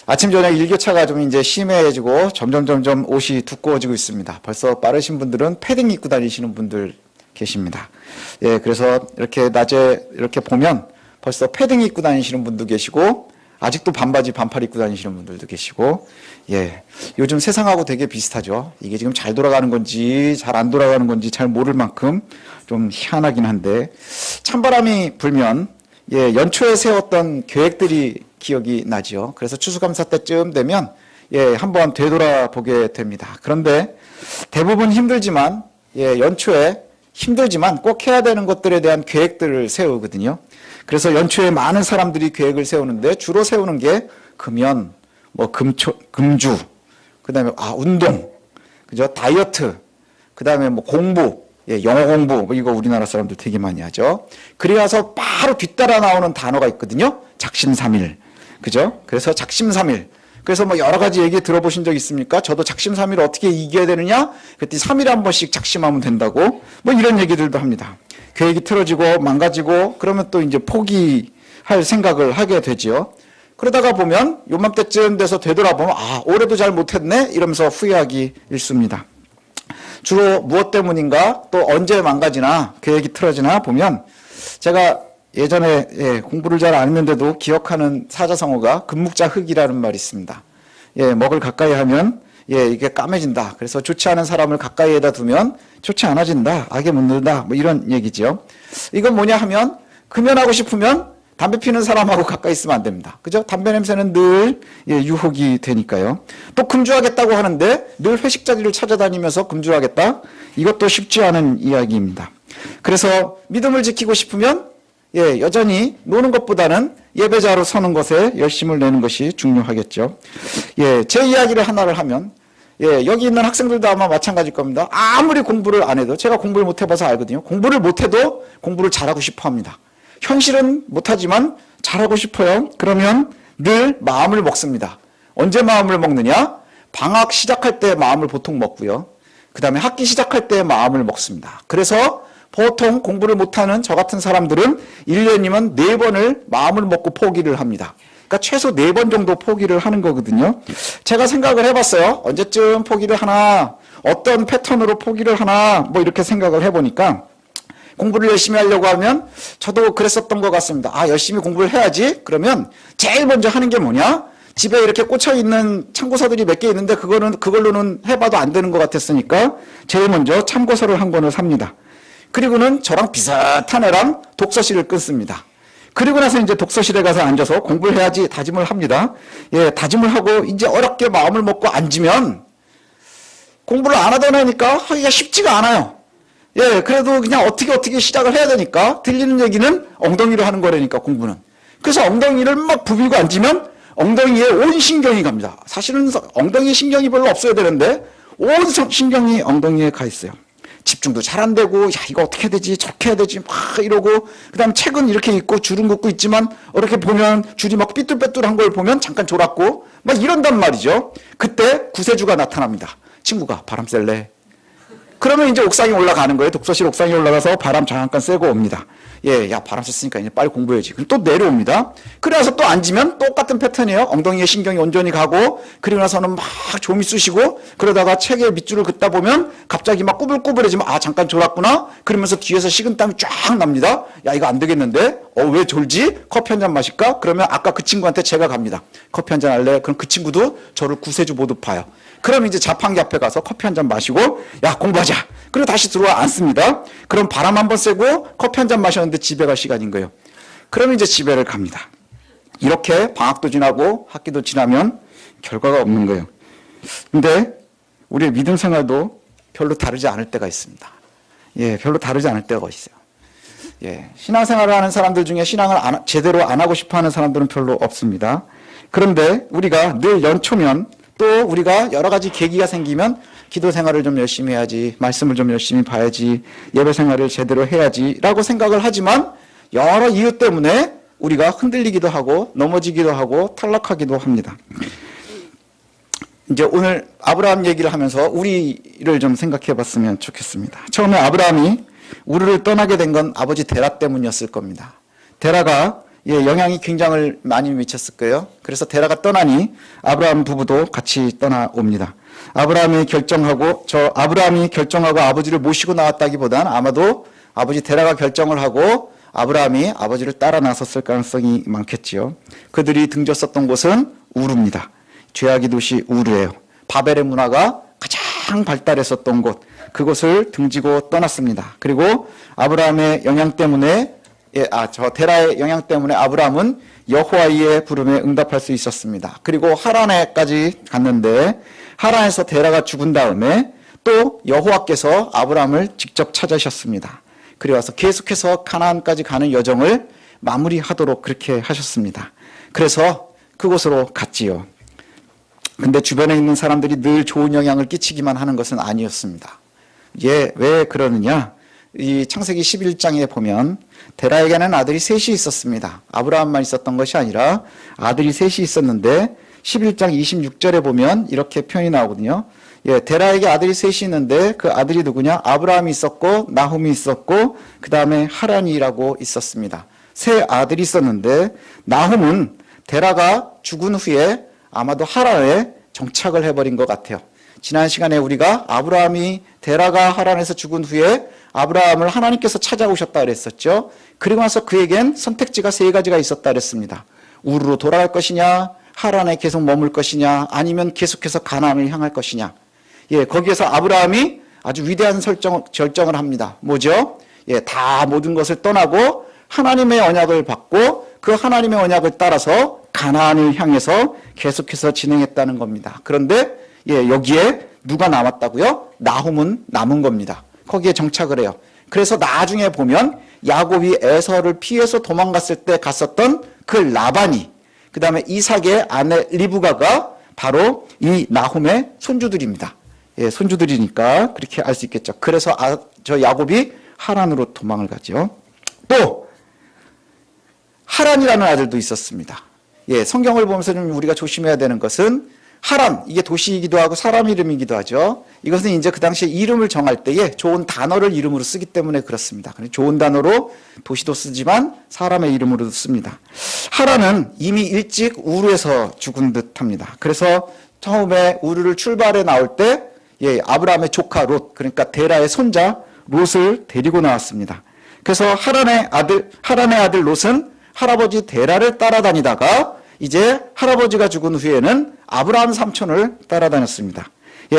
아침 저녁 일교차가 좀 이제 심해지고 점점 옷이 두꺼워지고 있습니다. 벌써 빠르신 분들은 패딩 입고 다니시는 분들 계십니다. 예, 그래서 이렇게 낮에 이렇게 보면 벌써 패딩 입고 다니시는 분도 계시고 아직도 반바지 반팔 입고 다니시는 분들도 계시고, 예, 요즘 세상하고 되게 비슷하죠. 이게 지금 잘 돌아가는 건지 잘 안 돌아가는 건지 잘 모를 만큼 좀 희한하긴 한데, 찬바람이 불면 예, 연초에 세웠던 계획들이 기억이 나죠. 그래서 추수감사 때쯤 되면 예, 한번 되돌아보게 됩니다. 그런데 대부분 힘들지만 예, 연초에 힘들지만 꼭 해야 되는 것들에 대한 계획들을 세우거든요. 그래서 연초에 많은 사람들이 계획을 세우는데 주로 세우는 게 금연, 뭐 금주, 그다음에 운동, 그죠? 다이어트, 그다음에 뭐 공부, 예, 영어 공부, 뭐 이거 우리나라 사람들 되게 많이 하죠. 그래서 바로 뒤따라 나오는 단어가 있거든요. 작심삼일, 그죠? 그래서 작심삼일. 그래서 뭐 여러 가지 얘기 들어보신 적 있습니까? 저도 작심삼일 어떻게 이겨야 되느냐? 그때 3일에 한 번씩 작심하면 된다고 뭐 이런 얘기들도 합니다. 계획이 틀어지고 망가지고 그러면 또 이제 포기할 생각을 하게 되지요. 그러다가 보면 요맘때쯤 돼서 되돌아보면 올해도 잘 못했네 이러면서 후회하기 일쑤입니다. 주로 무엇 때문인가 또 언제 망가지나 계획이 틀어지나 보면 제가 예전에 공부를 잘 안 했는데도 기억하는 사자성어가 금묵자흑이라는 말이 있습니다. 예, 먹을 가까이 하면 예, 이게 까매진다. 그래서 좋지 않은 사람을 가까이에다 두면 좋지 않아진다. 악에 묻는다. 뭐 이런 얘기죠. 이건 뭐냐 하면 금연하고 싶으면 담배 피는 사람하고 가까이 있으면 안 됩니다. 그죠? 담배 냄새는 늘 예, 유혹이 되니까요. 또 금주하겠다고 하는데 늘 회식 자리를 찾아다니면서 금주하겠다. 이것도 쉽지 않은 이야기입니다. 그래서 믿음을 지키고 싶으면 예, 여전히 노는 것보다는 예배자로 서는 것에 열심을 내는 것이 중요하겠죠. 예, 제 이야기를 하나를 하면 예, 여기 있는 학생들도 아마 마찬가지일 겁니다. 아무리 공부를 안 해도 제가 공부를 못 해봐서 알거든요. 공부를 못 해도 공부를 잘하고 싶어 합니다. 현실은 못하지만 잘하고 싶어요. 그러면 늘 마음을 먹습니다. 언제 마음을 먹느냐? 방학 시작할 때 마음을 보통 먹고요. 그 다음에 학기 시작할 때 마음을 먹습니다. 그래서 보통 공부를 못하는 저 같은 사람들은 1년이면 4번을 마음을 먹고 포기를 합니다. 그러니까 최소 4번 정도 포기를 하는 거거든요. 제가 생각을 해봤어요. 언제쯤 포기를 하나, 어떤 패턴으로 포기를 하나, 뭐 이렇게 생각을 해보니까 공부를 열심히 하려고 하면 저도 그랬었던 것 같습니다. 열심히 공부를 해야지. 그러면 제일 먼저 하는 게 뭐냐? 집에 이렇게 꽂혀있는 참고서들이 몇 개 있는데 그걸로는 해봐도 안 되는 것 같았으니까 제일 먼저 참고서를 한 권을 삽니다. 그리고는 저랑 비슷한 애랑 독서실을 끊습니다. 그리고 나서 이제 독서실에 가서 앉아서 공부를 해야지 다짐을 합니다. 예, 다짐을 하고 이제 어렵게 마음을 먹고 앉으면 공부를 안 하던 애니까 하기가 쉽지가 않아요. 예, 그래도 그냥 어떻게 시작을 해야 되니까 들리는 얘기는 엉덩이로 하는 거라니까 공부는. 그래서 엉덩이를 막 부비고 앉으면 엉덩이에 온 신경이 갑니다. 사실은 엉덩이에 신경이 별로 없어야 되는데 온 신경이 엉덩이에 가 있어요. 집중도 잘 안 되고 이거 어떻게 해야 되지 저렇게 해야 되지 막 이러고 그다음 책은 이렇게 읽고 줄은 긋고 있지만 이렇게 보면 줄이 막 삐뚤빼뚤한 걸 보면 잠깐 졸았고 막 이런단 말이죠. 그때 구세주가 나타납니다. 친구가 바람 쐴래? 그러면 이제 옥상에 올라가는 거예요. 독서실 옥상에 올라가서 바람 잠깐 쐬고 옵니다. 예, 야 바람 쐈으니까 이제 빨리 공부해야지. 그럼 또 내려옵니다. 그래서 또 앉으면 똑같은 패턴이에요. 엉덩이에 신경이 온전히 가고 그리고 나서는 막 좀이 쑤시고 그러다가 책에 밑줄을 긋다 보면 갑자기 막 꾸불꾸불해지면 잠깐 졸았구나. 그러면서 뒤에서 식은땀이 쫙 납니다. 야 이거 안 되겠는데? 왜 졸지? 커피 한 잔 마실까? 그러면 아까 그 친구한테 제가 갑니다. 커피 한 잔 할래? 그럼 그 친구도 저를 구세주 보듯 봐요. 그럼 이제 자판기 앞에 가서 커피 한 잔 마시고 야 공부하자. 그리고 다시 들어와 앉습니다. 그럼 바람 한번 쐬고 커피 한 잔 마셨는데 집에 갈 시간인 거예요. 그러면 이제 집에를 갑니다. 이렇게 방학도 지나고 학기도 지나면 결과가 없는 거예요. 근데 우리의 믿음 생활도 별로 다르지 않을 때가 있습니다. 예, 별로 다르지 않을 때가 있어요. 예, 신앙생활을 하는 사람들 중에 신앙을 제대로 안 하고 싶어 하는 사람들은 별로 없습니다. 그런데 우리가 늘 연초면 또 우리가 여러 가지 계기가 생기면 기도 생활을 좀 열심히 해야지, 말씀을 좀 열심히 봐야지, 예배 생활을 제대로 해야지 라고 생각을 하지만 여러 이유 때문에 우리가 흔들리기도 하고 넘어지기도 하고 탈락하기도 합니다. 이제 오늘 아브라함 얘기를 하면서 우리를 좀 생각해 봤으면 좋겠습니다. 처음에 아브라함이 우르를 떠나게 된 건 아버지 데라 때문이었을 겁니다. 데라가 영향이 굉장히 많이 미쳤을 거예요. 그래서 데라가 떠나니 아브라함 부부도 같이 떠나옵니다. 아브라함이 결정하고 아버지를 모시고 나왔다기보다는 아마도 아버지 데라가 결정을 하고 아브라함이 아버지를 따라 나섰을 가능성이 많겠지요. 그들이 등졌었던 곳은 우르입니다. 죄악의 도시 우르예요. 바벨의 문화가 가장 발달했었던 곳, 그곳을 등지고 떠났습니다. 그리고 아브라함의 영향 때문에 데라의 영향 때문에 아브라함은 여호와의 부름에 응답할 수 있었습니다. 그리고 하란에까지 갔는데 하란에서 데라가 죽은 다음에 또 여호와께서 아브라함을 직접 찾으셨습니다. 그리고 와서 계속해서 가나안까지 가는 여정을 마무리하도록 그렇게 하셨습니다. 그래서 그곳으로 갔지요. 근데 주변에 있는 사람들이 늘 좋은 영향을 끼치기만 하는 것은 아니었습니다. 왜 그러느냐? 이 창세기 11장에 보면 데라에게는 아들이 셋이 있었습니다. 아브라함만 있었던 것이 아니라 아들이 셋이 있었는데 11장 26절에 보면 이렇게 표현이 나오거든요. 데라에게 아들이 셋이 있는데 그 아들이 누구냐? 아브라함이 있었고 나홈이 있었고 그 다음에 하란이라고 있었습니다. 세 아들이 있었는데 나홈은 데라가 죽은 후에 아마도 하란에 정착을 해버린 것 같아요. 지난 시간에 우리가 아브라함이 데라가 하란에서 죽은 후에 아브라함을 하나님께서 찾아오셨다 그랬었죠. 그리고 나서 그에겐 선택지가 세 가지가 있었다 그랬습니다. 우르로 돌아갈 것이냐, 하란에 계속 머물 것이냐, 아니면 계속해서 가나안을 향할 것이냐. 거기에서 아브라함이 아주 위대한 결정을 합니다. 뭐죠? 다 모든 것을 떠나고 하나님의 언약을 받고 그 하나님의 언약을 따라서 가나안을 향해서 계속해서 진행했다는 겁니다. 그런데 여기에 누가 남았다고요? 나홈은 남은 겁니다. 거기에 정착을 해요. 그래서 나중에 보면 야곱이 에서를 피해서 도망갔을 때 갔었던 그 라반이, 그 다음에 이삭의 아내 리브가가 바로 이 나홈의 손주들입니다. 손주들이니까 그렇게 알 수 있겠죠. 그래서 저 야곱이 하란으로 도망을 가죠. 또 하란이라는 아들도 있었습니다. 성경을 보면서 좀 우리가 조심해야 되는 것은 하란, 이게 도시이기도 하고 사람 이름이기도 하죠. 이것은 이제 그 당시에 이름을 정할 때에 좋은 단어를 이름으로 쓰기 때문에 그렇습니다. 좋은 단어로 도시도 쓰지만 사람의 이름으로도 씁니다. 하란은 이미 일찍 우르에서 죽은 듯합니다. 그래서 처음에 우르를 출발해 나올 때 아브라함의 조카 롯, 그러니까 데라의 손자 롯을 데리고 나왔습니다. 그래서 하란의 아들 롯은 할아버지 데라를 따라다니다가 이제 할아버지가 죽은 후에는 아브라함 삼촌을 따라다녔습니다.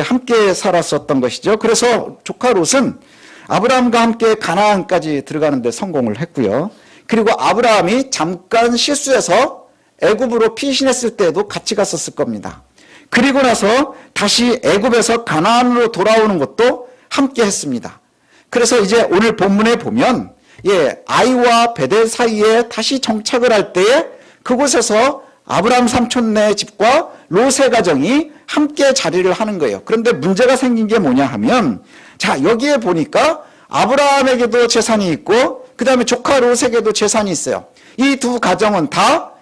함께 살았었던 것이죠. 그래서 조카 롯은 아브라함과 함께 가나안까지 들어가는데 성공을 했고요. 그리고 아브라함이 잠깐 실수해서 애굽으로 피신했을 때도 같이 갔었을 겁니다. 그리고 나서 다시 애굽에서 가나안으로 돌아오는 것도 함께 했습니다. 그래서 이제 오늘 본문에 보면 아이와 베델 사이에 다시 정착을 할 때에 그곳에서 아브라함 삼촌네 집과 롯의 가정이 함께 자리를 하는 거예요. 그런데 문제가 생긴 게 뭐냐 하면, 자, 여기에 보니까 아브라함에게도 재산이 있고 그 다음에 조카 롯에게도 재산이 있어요. 이 두 가정은 다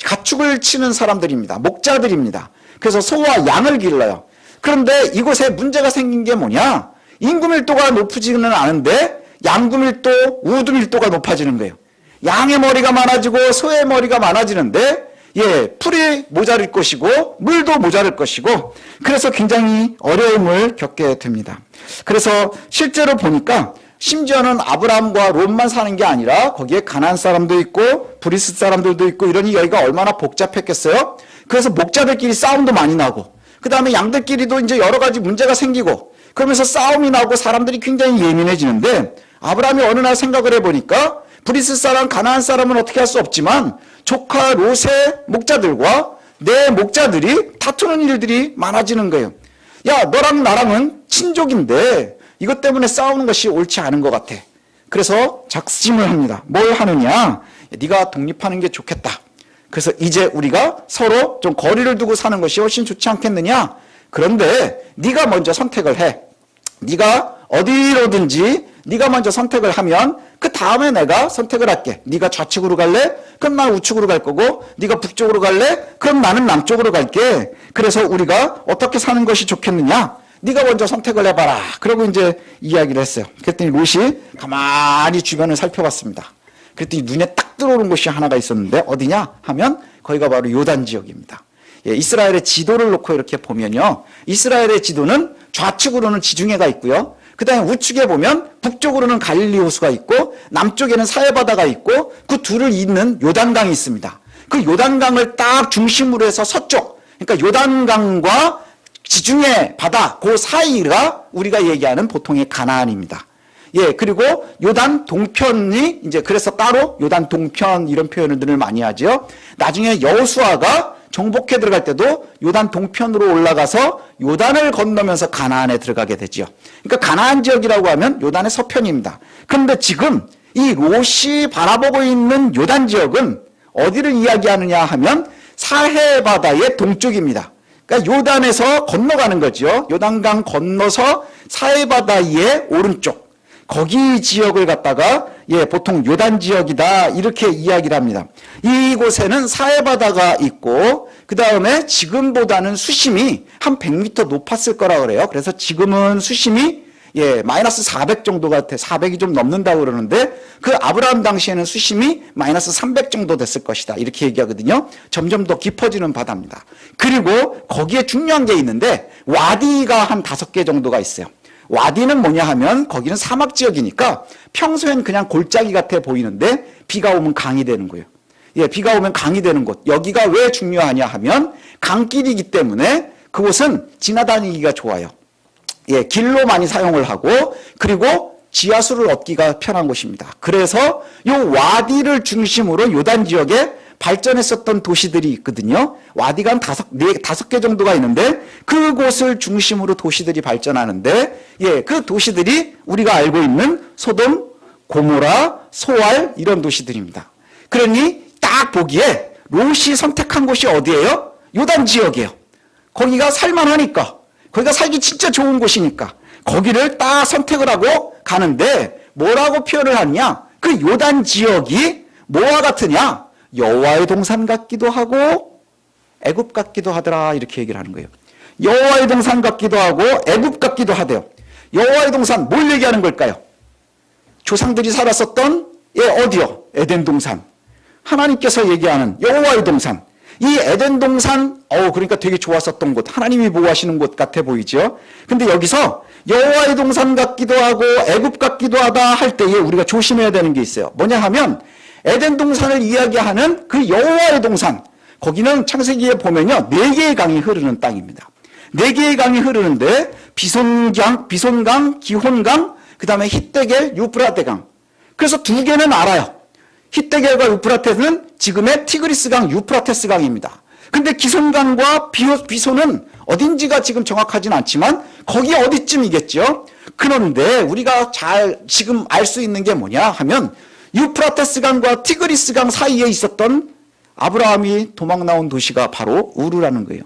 가축을 치는 사람들입니다. 목자들입니다. 그래서 소와 양을 길러요. 그런데 이곳에 문제가 생긴 게 뭐냐? 인구 밀도가 높아지는 않은데 양구 밀도, 우두 밀도가 높아지는 거예요. 양의 머리가 많아지고 소의 머리가 많아지는데 풀이 모자랄 것이고 물도 모자랄 것이고, 그래서 굉장히 어려움을 겪게 됩니다. 그래서 실제로 보니까 심지어는 아브라함과 롯만 사는 게 아니라 거기에 가나안 사람도 있고 브리스 사람들도 있고 이러니 여기가 얼마나 복잡했겠어요. 그래서 목자들끼리 싸움도 많이 나고 그 다음에 양들끼리도 이제 여러 가지 문제가 생기고 그러면서 싸움이 나고 사람들이 굉장히 예민해지는데, 아브라함이 어느 날 생각을 해보니까 브리스 사람, 가나안 사람은 어떻게 할 수 없지만 조카 롯의 목자들과 내 목자들이 다투는 일들이 많아지는 거예요. 야, 너랑 나랑은 친족인데 이것 때문에 싸우는 것이 옳지 않은 것 같아. 그래서 작심을 합니다. 뭘 하느냐? 네가 독립하는 게 좋겠다. 그래서 이제 우리가 서로 좀 거리를 두고 사는 것이 훨씬 좋지 않겠느냐? 그런데 네가 먼저 선택을 해. 네가 어디로든지 네가 먼저 선택을 하면 그 다음에 내가 선택을 할게. 네가 좌측으로 갈래? 그럼 난 우측으로 갈 거고, 네가 북쪽으로 갈래? 그럼 나는 남쪽으로 갈게. 그래서 우리가 어떻게 사는 것이 좋겠느냐? 네가 먼저 선택을 해봐라. 그러고 이제 이야기를 했어요. 그랬더니 롯이 가만히 주변을 살펴봤습니다. 그랬더니 눈에 딱 들어오는 곳이 하나가 있었는데 어디냐 하면 거기가 바로 요단 지역입니다. 예, 이스라엘의 지도를 놓고 이렇게 보면요. 이스라엘의 지도는 좌측으로는 지중해가 있고요. 그 다음에 우측에 보면 북쪽으로는 갈릴리 호수가 있고 남쪽에는 사해바다가 있고 그 둘을 잇는 요단강이 있습니다. 그 요단강을 딱 중심으로 해서 서쪽, 그러니까 요단강과 지중해 바다 그 사이가 우리가 얘기하는 보통의 가나안입니다. 예, 그리고 요단 동편이 이제 그래서 따로 요단 동편 이런 표현을 늘 많이 하죠. 나중에 여호수아가 정복해 들어갈 때도 요단 동편으로 올라가서 요단을 건너면서 가나안에 들어가게 되죠. 그러니까 가나안 지역이라고 하면 요단의 서편입니다. 그런데 지금 이 롯이 바라보고 있는 요단 지역은 어디를 이야기하느냐 하면 사해바다의 동쪽입니다. 그러니까 요단에서 건너가는 거죠. 요단강 건너서 사해바다의 오른쪽. 거기 지역을 갖다가 보통 요단 지역이다 이렇게 이야기를 합니다. 이곳에는 사해바다가 있고 그 다음에 지금보다는 수심이 한 100m 높았을 거라 그래요. 그래서 지금은 수심이 마이너스 400 정도 같아. 400이 좀 넘는다고 그러는데 그 아브라함 당시에는 수심이 마이너스 300 정도 됐을 것이다. 이렇게 얘기하거든요. 점점 더 깊어지는 바다입니다. 그리고 거기에 중요한 게 있는데 와디가 한 5개 정도가 있어요. 와디는 뭐냐 하면 거기는 사막 지역이니까 평소엔 그냥 골짜기 같아 보이는데 비가 오면 강이 되는 거예요. 비가 오면 강이 되는 곳. 여기가 왜 중요하냐 하면 강길이기 때문에 그곳은 지나다니기가 좋아요. 길로 많이 사용을 하고 그리고 지하수를 얻기가 편한 곳입니다. 그래서 요 와디를 중심으로 요단 지역에 발전했었던 도시들이 있거든요. 와디가 한 5개 정도가 있는데 그곳을 중심으로 도시들이 발전하는데 그 도시들이 우리가 알고 있는 소돔, 고모라, 소알 이런 도시들입니다. 그러니 딱 보기에 롯이 선택한 곳이 어디예요? 요단 지역이에요. 거기가 살만하니까. 거기가 살기 진짜 좋은 곳이니까. 거기를 딱 선택을 하고 가는데 뭐라고 표현을 하느냐? 그 요단 지역이 뭐와 같으냐? 여호와의 동산 같기도 하고 애굽 같기도 하더라 이렇게 얘기를 하는 거예요. 여호와의 동산 같기도 하고 애굽 같기도 하대요. 여호와의 동산 뭘 얘기하는 걸까요? 조상들이 살았었던 어디요? 에덴 동산. 하나님께서 얘기하는 여호와의 동산. 이 에덴 동산 그러니까 되게 좋았었던 곳, 하나님이 보호하시는 곳 같아 보이죠. 근데 여기서 여호와의 동산 같기도 하고 애굽 같기도 하다 할 때에 우리가 조심해야 되는 게 있어요. 뭐냐 하면 에덴 동산을 이야기하는 그 여호와의 동산, 거기는 창세기에 보면요 4개의 강이 흐르는 땅입니다. 4개의 강이 흐르는데 비손강, 기혼강, 그 다음에 히데겔, 유프라테강. 그래서 2개는 알아요. 히데겔과 유프라테스는 지금의 티그리스강, 유프라테스강입니다. 근데 기손강과 비손은 어딘지가 지금 정확하진 않지만 거기 어디쯤이겠죠. 그런데 우리가 지금 알 수 있는 게 뭐냐 하면 유프라테스강과 티그리스강 사이에 있었던 아브라함이 도망 나온 도시가 바로 우르라는 거예요.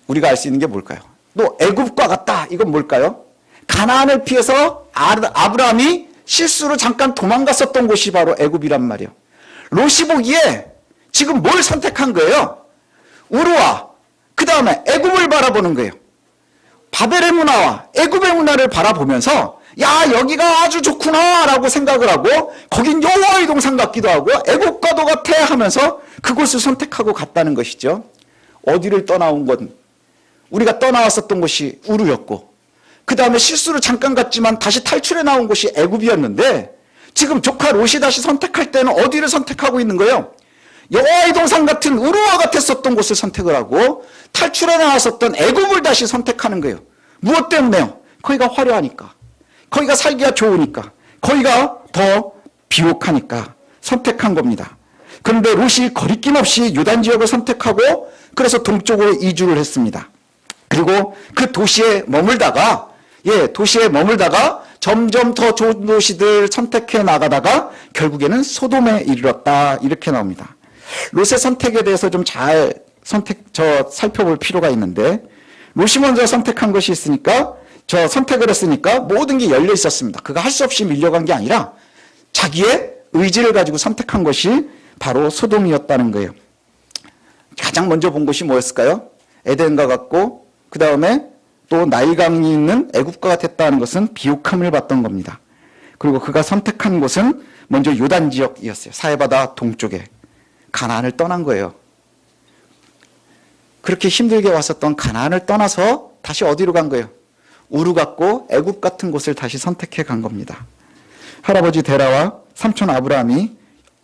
우리가 알 수 있는 게 뭘까요? 또 애굽과 같다. 이건 뭘까요? 가나안을 피해서 아브라함이 실수로 잠깐 도망갔었던 곳이 바로 애굽이란 말이에요. 롯이 보기에 지금 뭘 선택한 거예요? 우르와 그 다음에 애굽을 바라보는 거예요. 바벨의 문화와 애굽의 문화를 바라보면서 야 여기가 아주 좋구나 라고 생각을 하고 거긴 여호와의 동산 같기도 하고 애국과도 같아 하면서 그곳을 선택하고 갔다는 것이죠. 어디를 떠나온 건 우리가 떠나왔었던 곳이 우르였고 그 다음에 실수로 잠깐 갔지만 다시 탈출해 나온 곳이 애굽이었는데 지금 조카 롯이 다시 선택할 때는 어디를 선택하고 있는 거예요? 여호와의 동산 같은 우르와 같았었던 곳을 선택을 하고 탈출해 나왔었던 애굽을 다시 선택하는 거예요. 무엇 때문에요? 거기가 화려하니까, 거기가 살기가 좋으니까, 거기가 더 비옥하니까 선택한 겁니다. 그런데 롯이 거리낌 없이 요단 지역을 선택하고 그래서 동쪽으로 이주를 했습니다. 그리고 그 도시에 머물다가 점점 더 좋은 도시들 선택해 나가다가 결국에는 소돔에 이르렀다 이렇게 나옵니다. 롯의 선택에 대해서 좀 잘 살펴볼 필요가 있는데 롯이 먼저 선택한 것이 있으니까 선택을 했으니까 모든 게 열려 있었습니다. 그가 할 수 없이 밀려간 게 아니라 자기의 의지를 가지고 선택한 것이 바로 소돔이었다는 거예요. 가장 먼저 본 것이 뭐였을까요? 에덴과 같고 그 다음에 또 나일강이 있는 애굽과 같았다는 것은 비옥함을 받던 겁니다. 그리고 그가 선택한 곳은 먼저 요단 지역이었어요. 사해바다 동쪽에. 가나안을 떠난 거예요. 그렇게 힘들게 왔었던 가나안을 떠나서 다시 어디로 간 거예요? 우르 같고 애굽 같은 곳을 다시 선택해 간 겁니다. 할아버지 데라와 삼촌 아브라함이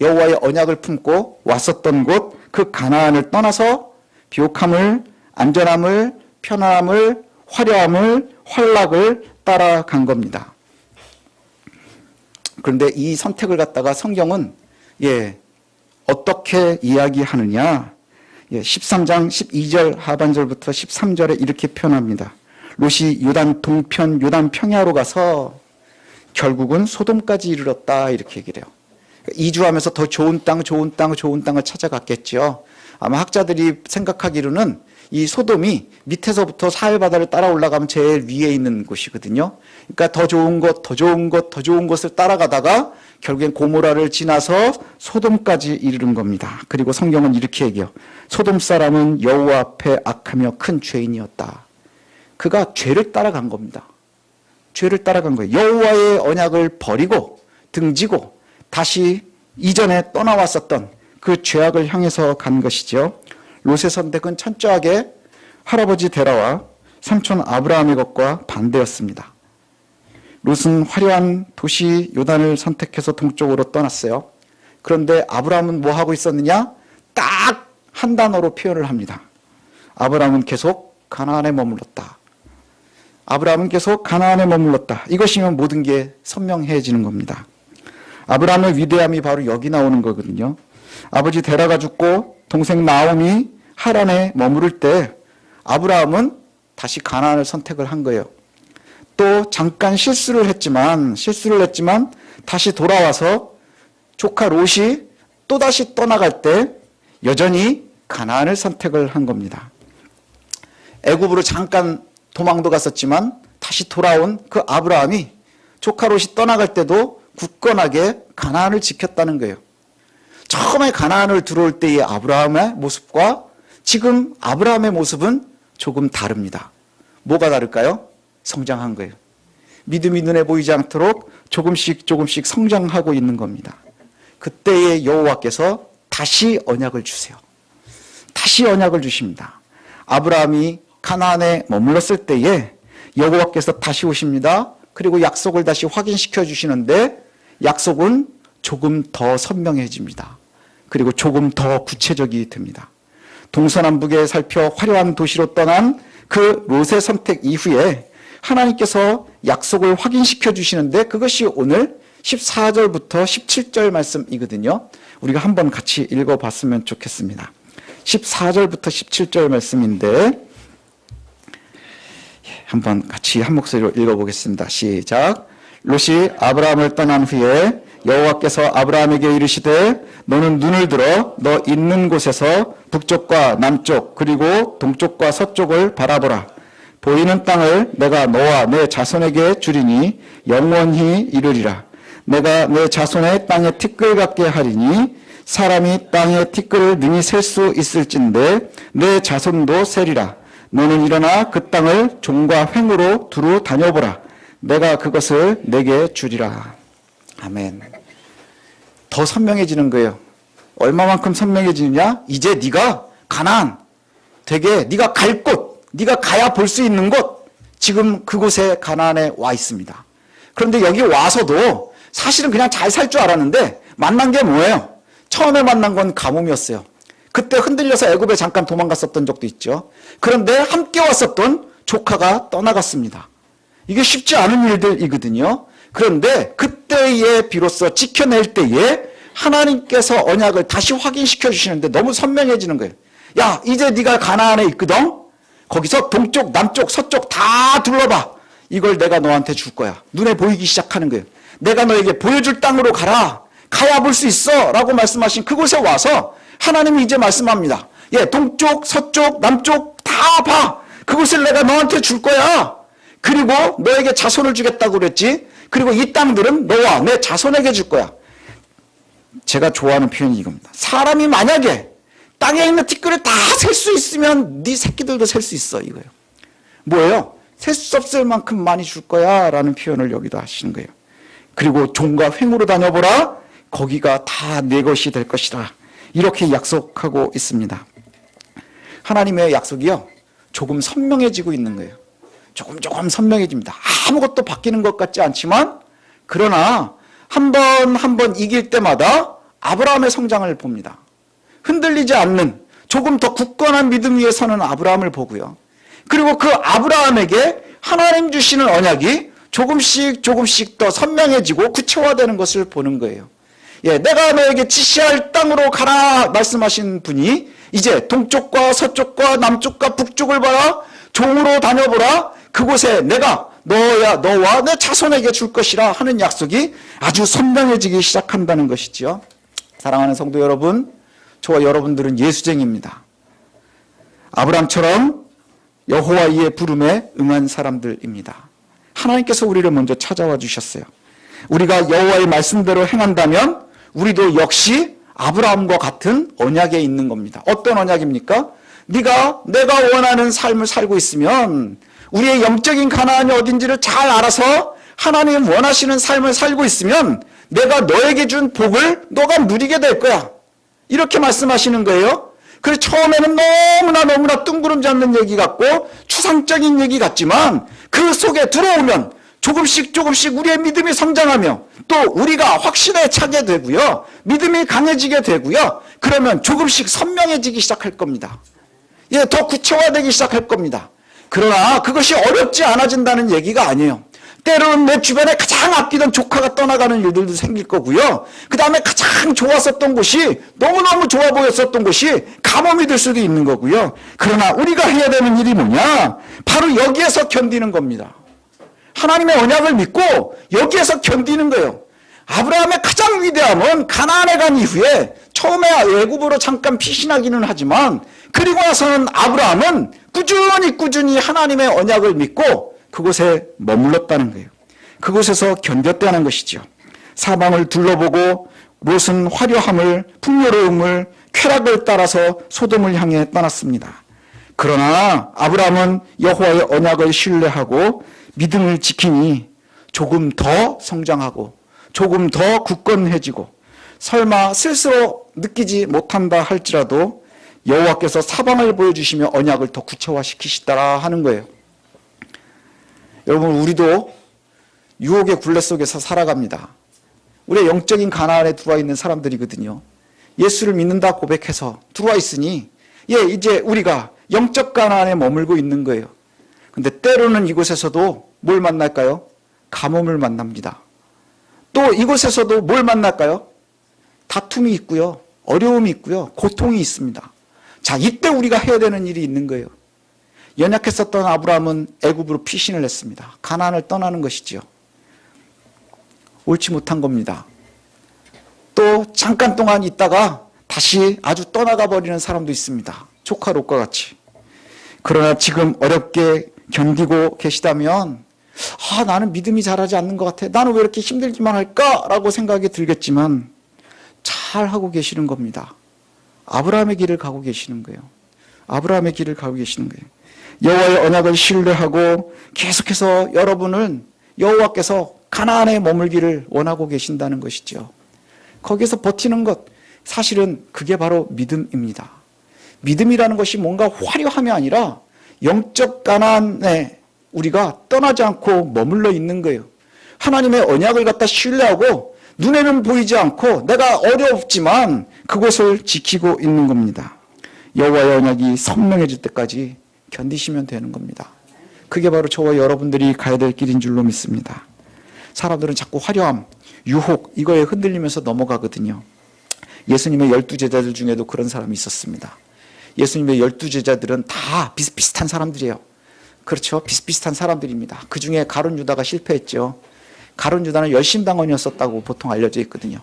여호와의 언약을 품고 왔었던 곳 그 가나안을 떠나서 비옥함을, 안전함을, 편안함을, 화려함을, 환락을 따라간 겁니다. 그런데 이 선택을 갖다가 성경은 어떻게 이야기하느냐? 13장 12절 하반절부터 13절에 이렇게 표현합니다. 롯이 요단 동편, 요단 평야로 가서 결국은 소돔까지 이르렀다 이렇게 얘기를 해요. 이주하면서 더 좋은 땅을 찾아갔겠죠. 아마 학자들이 생각하기로는 이 소돔이 밑에서부터 사해바다를 따라 올라가면 제일 위에 있는 곳이거든요. 그러니까 더 좋은 곳을 따라가다가 결국엔 고모라를 지나서 소돔까지 이르는 겁니다. 그리고 성경은 이렇게 얘기해요. 소돔 사람은 여호와 앞에 악하며 큰 죄인이었다. 그가 죄를 따라간 겁니다. 죄를 따라간 거예요. 여호와의 언약을 버리고 등지고 다시 이전에 떠나왔었던 그 죄악을 향해서 간 것이죠. 롯의 선택은 철저하게 할아버지 데라와 삼촌 아브라함의 것과 반대였습니다. 롯은 화려한 도시 요단을 선택해서 동쪽으로 떠났어요. 그런데 아브라함은 뭐 하고 있었느냐? 딱 한 단어로 표현을 합니다. 아브라함은 계속 가나안에 머물렀다. 아브라함은 계속 가나안에 머물렀다. 이것이면 모든 게 선명해지는 겁니다. 아브라함의 위대함이 바로 여기 나오는 거거든요. 아버지 데라가 죽고 동생 나옴이 하란에 머무를 때 아브라함은 다시 가나안을 선택을 한 거예요. 또 잠깐 실수를 했지만 다시 돌아와서 조카 롯이 또다시 떠나갈 때 여전히 가나안을 선택을 한 겁니다. 애굽으로 잠깐 도망도 갔었지만 다시 돌아온 그 아브라함이 조카 롯이 떠나갈 때도 굳건하게 가나안을 지켰다는 거예요. 처음에 가나안을 들어올 때의 아브라함의 모습과 지금 아브라함의 모습은 조금 다릅니다. 뭐가 다를까요? 성장한 거예요. 믿음이 눈에 보이지 않도록 조금씩 성장하고 있는 겁니다. 그때의 여호와께서 다시 언약을 주세요. 다시 언약을 주십니다. 아브라함이 가나안에 머물렀을 때에 여호와께서 다시 오십니다. 그리고 약속을 다시 확인시켜 주시는데 약속은 조금 더 선명해집니다. 그리고 조금 더 구체적이 됩니다. 동서남북에 살펴 화려한 도시로 떠난 그 롯의 선택 이후에 하나님께서 약속을 확인시켜 주시는데 그것이 오늘 14절부터 17절 말씀이거든요. 우리가 한번 같이 읽어봤으면 좋겠습니다. 14절부터 17절 말씀인데 한번 같이 한 목소리로 읽어보겠습니다. 시작. 롯이 아브라함을 떠난 후에 여호와께서 아브라함에게 이르시되 너는 눈을 들어 너 있는 곳에서 북쪽과 남쪽 그리고 동쪽과 서쪽을 바라보라. 보이는 땅을 내가 너와 내 자손에게 주리니 영원히 이르리라. 내가 내 자손의 땅에 티끌 같게 하리니 사람이 땅의 티끌을 능히 셀 수 있을진데 내 자손도 세리라. 너는 일어나 그 땅을 종과 횡으로 두루 다녀보라. 내가 그것을 내게 주리라. 아멘. 더 선명해지는 거예요. 얼마만큼 선명해지느냐? 이제 네가 가나안, 되게 네가 갈 곳, 네가 가야 볼 수 있는 곳, 지금 그곳에 가나안에 와 있습니다. 그런데 여기 와서도 사실은 그냥 잘 살 줄 알았는데 만난 게 뭐예요? 처음에 만난 건 가뭄이었어요. 그때 흔들려서 애굽에 잠깐 도망갔었던 적도 있죠. 그런데 함께 왔었던 조카가 떠나갔습니다. 이게 쉽지 않은 일들이거든요. 그런데 그때에 비로소 지켜낼 때에 하나님께서 언약을 다시 확인시켜 주시는데 너무 선명해지는 거예요. 야, 이제 네가 가나안에 있거든. 거기서 동쪽, 남쪽, 서쪽 다 둘러봐. 이걸 내가 너한테 줄 거야. 눈에 보이기 시작하는 거예요. 내가 너에게 보여줄 땅으로 가라. 가야 볼 수 있어. 라고 말씀하신 그곳에 와서 하나님이 이제 말씀합니다. 예, 동쪽, 서쪽, 남쪽 다 봐. 그곳을 내가 너한테 줄 거야. 그리고 너에게 자손을 주겠다고 그랬지. 그리고 이 땅들은 너와 내 자손에게 줄 거야. 제가 좋아하는 표현이 이겁니다. 사람이 만약에 땅에 있는 티끌을 다 셀 수 있으면 네 새끼들도 셀 수 있어 이거예요. 뭐예요? 셀 수 없을 만큼 많이 줄 거야 라는 표현을 여기도 하시는 거예요. 그리고 종과 횡으로 다녀보라. 거기가 다 내 것이 될 것이라 이렇게 약속하고 있습니다. 하나님의 약속이요, 조금 선명해지고 있는 거예요. 조금 선명해집니다. 아무것도 바뀌는 것 같지 않지만, 그러나 한 번 이길 때마다 아브라함의 성장을 봅니다. 흔들리지 않는 조금 더 굳건한 믿음 위에 서는 아브라함을 보고요. 그리고 그 아브라함에게 하나님 주시는 언약이 조금씩 더 선명해지고 구체화되는 것을 보는 거예요. 예, 내가 너에게 지시할 땅으로 가라 말씀하신 분이 이제 동쪽과 서쪽과 남쪽과 북쪽을 봐라, 종으로 다녀보라, 그곳에 내가 너와 내 자손에게 줄 것이라 하는 약속이 아주 선명해지기 시작한다는 것이지요. 사랑하는 성도 여러분, 저와 여러분들은 예수쟁이입니다. 아브라함처럼 여호와의 부름에 응한 사람들입니다. 하나님께서 우리를 먼저 찾아와 주셨어요. 우리가 여호와의 말씀대로 행한다면 우리도 역시 아브라함과 같은 언약에 있는 겁니다. 어떤 언약입니까? 내가 원하는 삶을 살고 있으면, 우리의 영적인 가나안이 어딘지를 잘 알아서 하나님 원하시는 삶을 살고 있으면 내가 너에게 준 복을 너가 누리게 될 거야. 이렇게 말씀하시는 거예요. 그래서 처음에는 너무나 뜬구름 잡는 얘기 같고 추상적인 얘기 같지만, 그 속에 들어오면 조금씩 우리의 믿음이 성장하며 또 우리가 확신에 차게 되고요, 믿음이 강해지게 되고요, 그러면 조금씩 선명해지기 시작할 겁니다. 예, 더 구체화되기 시작할 겁니다. 그러나 그것이 어렵지 않아진다는 얘기가 아니에요. 때로는 내 주변에 가장 아끼던 조카가 떠나가는 일들도 생길 거고요, 그 다음에 가장 좋았었던 곳이, 너무너무 좋아 보였었던 곳이 가뭄이 될 수도 있는 거고요. 그러나 우리가 해야 되는 일이 뭐냐? 바로 여기에서 견디는 겁니다. 하나님의 언약을 믿고 여기에서 견디는 거예요. 아브라함의 가장 위대함은 가나안에 간 이후에 처음에 애굽으로 잠깐 피신하기는 하지만, 그리고 나서는 아브라함은 꾸준히 하나님의 언약을 믿고 그곳에 머물렀다는 거예요. 그곳에서 견뎠다는 것이죠. 사방을 둘러보고 롯은 화려함을, 풍요로움을, 쾌락을 따라서 소돔을 향해 떠났습니다. 그러나 아브라함은 여호와의 언약을 신뢰하고 믿음을 지키니 조금 더 성장하고 조금 더 굳건해지고, 설마 스스로 느끼지 못한다 할지라도 여호와께서 사방을 보여주시며 언약을 더 구체화시키시더라 하는 거예요. 여러분, 우리도 유혹의 굴레 속에서 살아갑니다. 우리의 영적인 가나안에 들어와 있는 사람들이거든요. 예수를 믿는다 고백해서 들어와 있으니 이제 우리가 영적 가나안에 머물고 있는 거예요. 근데 때로는 이곳에서도 뭘 만날까요? 가뭄을 만납니다. 또 이곳에서도 뭘 만날까요? 다툼이 있고요, 어려움이 있고요, 고통이 있습니다. 자, 이때 우리가 해야 되는 일이 있는 거예요. 연약했었던 아브라함은 애굽으로 피신을 했습니다. 가나안을 떠나는 것이지요. 옳지 못한 겁니다. 또 잠깐 동안 있다가 다시 아주 떠나가 버리는 사람도 있습니다. 조카 롯과 같이. 그러나 지금 어렵게 견디고 계시다면, 나는 믿음이 자라지 않는 것 같아, 나는 왜 이렇게 힘들기만 할까라고 생각이 들겠지만, 잘 하고 계시는 겁니다. 아브라함의 길을 가고 계시는 거예요. 아브라함의 길을 가고 계시는 거예요. 여호와의 언약을 신뢰하고 계속해서 여러분은 여호와께서 가나안에 머물기를 원하고 계신다는 것이죠. 거기서 버티는 것, 사실은 그게 바로 믿음입니다. 믿음이라는 것이 뭔가 화려함이 아니라 영적 가나안에 우리가 떠나지 않고 머물러 있는 거예요. 하나님의 언약을 갖다 신뢰하고 눈에는 보이지 않고 내가 어렵지만 그곳을 지키고 있는 겁니다. 여호와의 언약이 선명해질 때까지 견디시면 되는 겁니다. 그게 바로 저와 여러분들이 가야 될 길인 줄로 믿습니다. 사람들은 자꾸 화려함, 유혹 이거에 흔들리면서 넘어가거든요. 예수님의 12제자들 중에도 그런 사람이 있었습니다. 예수님의 12제자들은 다 비슷비슷한 사람들이에요. 그렇죠? 비슷비슷한 사람들입니다. 그 중에 가룟 유다가 실패했죠. 가룟 유다는 열심당원이었었다고 보통 알려져 있거든요.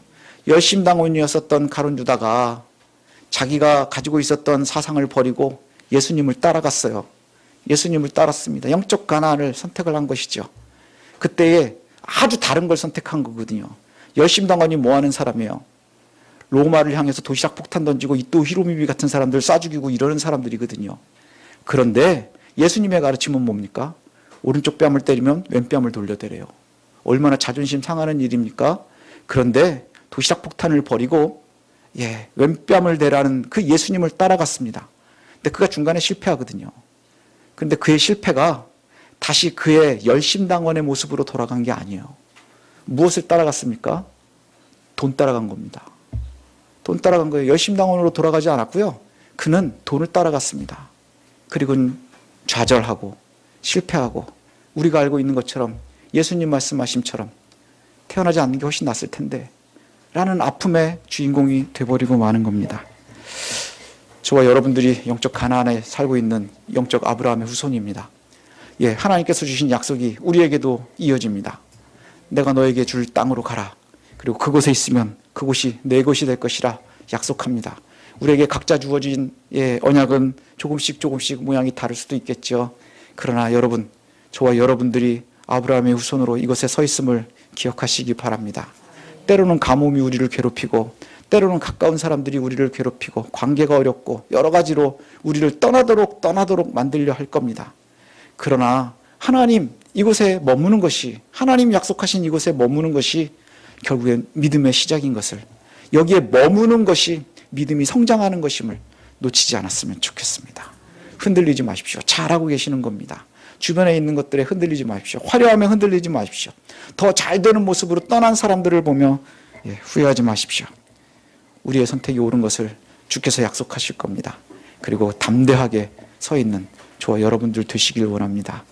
열심당원이었었던 가룟 유다가 자기가 가지고 있었던 사상을 버리고 예수님을 따라갔어요. 예수님을 따랐습니다. 영적 가나안을 선택을 한 것이죠. 그때에 아주 다른 걸 선택한 거거든요. 열심당원이 뭐 하는 사람이에요? 로마를 향해서 도시락 폭탄 던지고 이또 히로미미 같은 사람들 쏴 죽이고 이러는 사람들이거든요. 그런데 예수님의 가르침은 뭡니까? 오른쪽 뺨을 때리면 왼뺨을 돌려대래요. 얼마나 자존심 상하는 일입니까? 그런데 도시락 폭탄을 버리고 왼뺨을 대라는 그 예수님을 따라갔습니다. 근데 그가 중간에 실패하거든요. 그런데 그의 실패가 다시 그의 열심당원의 모습으로 돌아간 게 아니에요. 무엇을 따라갔습니까? 돈 따라간 겁니다. 돈 따라간 거예요. 열심당원으로 돌아가지 않았고요. 그는 돈을 따라갔습니다. 그리고는 좌절하고 실패하고 우리가 알고 있는 것처럼 예수님 말씀하심처럼 태어나지 않는 게 훨씬 낫을 텐데 라는 아픔의 주인공이 돼버리고 마는 겁니다. 저와 여러분들이 영적 가나안에 살고 있는 영적 아브라함의 후손입니다. 하나님께서 주신 약속이 우리에게도 이어집니다. 내가 너에게 줄 땅으로 가라. 그리고 그곳에 있으면 그곳이 내 것이 될 것이라 약속합니다. 우리에게 각자 주어진 언약은 조금씩 모양이 다를 수도 있겠죠. 그러나 여러분, 저와 여러분들이 아브라함의 후손으로 이곳에 서 있음을 기억하시기 바랍니다. 때로는 가뭄이 우리를 괴롭히고 때로는 가까운 사람들이 우리를 괴롭히고 관계가 어렵고 여러 가지로 우리를 떠나도록 만들려 할 겁니다. 그러나 하나님 이곳에 머무는 것이, 하나님 약속하신 이곳에 머무는 것이 결국엔 믿음의 시작인 것을, 여기에 머무는 것이 믿음이 성장하는 것임을 놓치지 않았으면 좋겠습니다. 흔들리지 마십시오. 잘하고 계시는 겁니다. 주변에 있는 것들에 흔들리지 마십시오. 화려하면 흔들리지 마십시오. 더 잘 되는 모습으로 떠난 사람들을 보며 후회하지 마십시오. 우리의 선택이 옳은 것을 주께서 약속하실 겁니다. 그리고 담대하게 서 있는 저와 여러분들 되시길 원합니다.